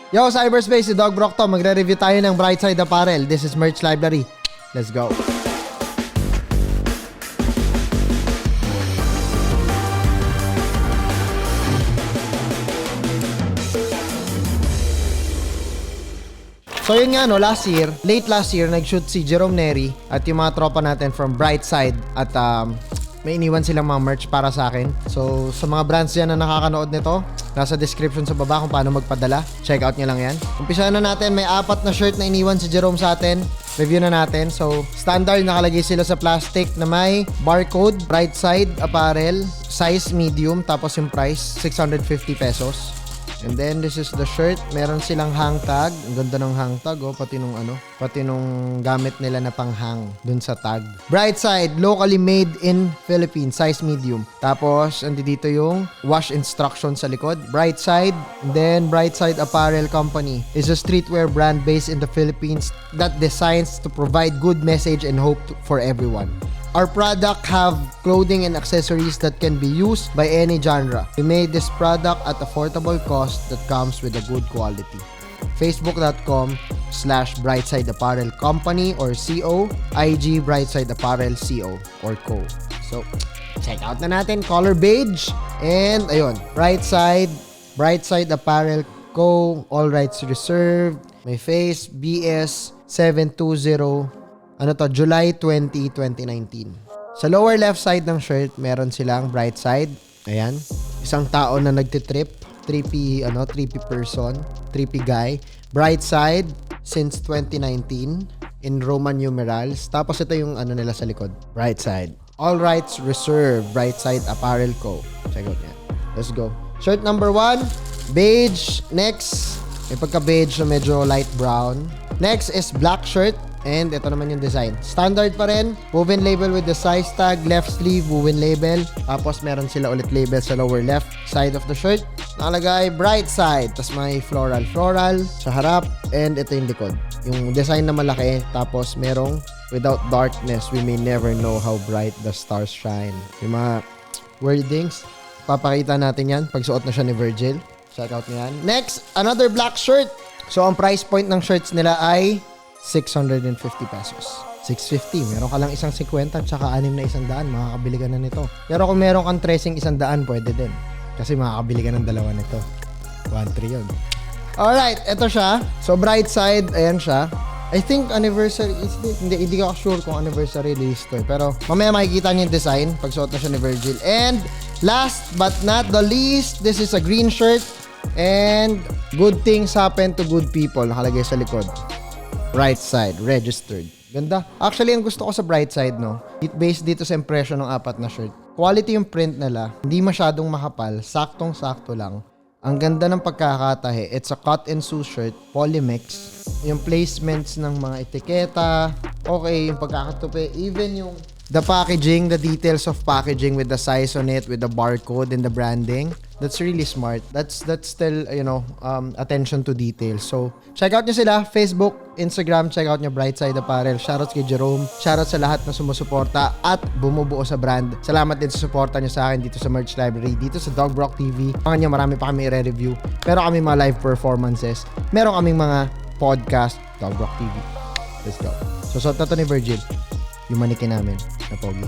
Yo, Cyberspace, si Dog Brock to. Magre-review tayo ng Brightside Apparel. This is Merch Library. Let's go. So yun nga no, late last year, nag-shoot si Jerome Neri at yung mga tropa natin from Brightside at may iniwan silang mga merch para sa akin. So sa mga brands yan na nakakanood nito, nasa description sa baba kung paano magpadala. Check out nyo lang yan. Umpisa na natin, may 4 na shirt na iniwan si Jerome sa atin. Review na natin. So standard, nakalagay sila sa plastic na may barcode, Brightside Apparel, size medium, tapos yung price, 650 pesos. And then this is the shirt. Meron silang hang tag. Ang ganda ng hang tag, oh, pati nung gamit nila na pang-hang dun sa tag. Brightside, locally made in Philippines, size medium. Tapos andito yung wash instruction sa likod. Brightside, and then Brightside Apparel Company is a streetwear brand based in the Philippines that designs to provide good message and hope for everyone. Our product have clothing and accessories that can be used by any genre. We made this product at affordable cost that comes with a good quality. Facebook.com/Brightside Apparel Company or CO, IG Brightside Apparel CO or Co. So, check out na natin. Color beige. And ayun, Brightside Apparel Co. All rights reserved. May face BS 720. July 20, 2019. Sa lower left side ng shirt, meron silang Brightside. Ayan. Isang tao na nagtitrip. Trippy person. Trippy guy. Brightside since 2019 in Roman numerals. Tapos ito yung nila sa likod. Brightside. All rights reserved. Brightside Apparel Co. Check out yan. Let's go. Shirt number 1. Beige. Next. May pagka-beige na medyo light brown. Next is black shirt. And ito naman yung design. Standard pa rin. Woven label with the size tag. Left sleeve, woven label. Tapos meron sila ulit label sa lower left side of the shirt. Nakalagay Brightside. Tapos may floral sa harap. And ito yung likod. Yung design na malaki. Tapos merong without darkness, we may never know how bright the stars shine. Yung mga wordings. Papakita natin yan pag suot na siya ni Virgil. Check out nyo yan. Next, another black shirt. So ang price point ng shirts nila ay 650 pesos. 650. Meron ka lang isang 50 tsaka 6 na 100. Makakabili ka na nito. Pero kung meron kang tracing 100, pwede din. Kasi makakabili ka ng 2 nito. 1-3 yun. Alright, ito siya. So, Brightside, ayan siya. I think anniversary is this. Hindi ko sure kung anniversary release to. Pero mamaya makikita niyo yung design pag suot na siya ni Virgil. And last but not the least, this is a green shirt. And good things happen to good people. Nakalagay sa likod. Brightside, registered. Ganda. Actually, ang gusto ko sa Brightside, no, based dito sa impression ng 4 na shirt. Quality yung print nila. Hindi masyadong makapal. Saktong-sakto lang. Ang ganda ng pagkakatahe. It's a cut and sew shirt. Polymix. Yung placements ng mga etiketa. Okay, yung pagkakatupi. Even yung the packaging, the details of packaging with the size on it, with the barcode and the branding. That's really smart. That's still, attention to detail. So, check out nyo sila. Facebook, Instagram, check out nyo Brightside Apparel. Shoutouts kay Jerome. Shoutouts sa lahat na sumusuporta at bumubuo sa brand. Salamat din sa suporta nyo sa akin dito sa Merch Library, dito sa Dog Brock TV. Mga nyo, marami pa kami i-review. Meron kami mga live performances. Meron kaming mga podcast, Dog Brock TV. Let's go. So, na to ni Virgil. Yung manikin namin na pogi.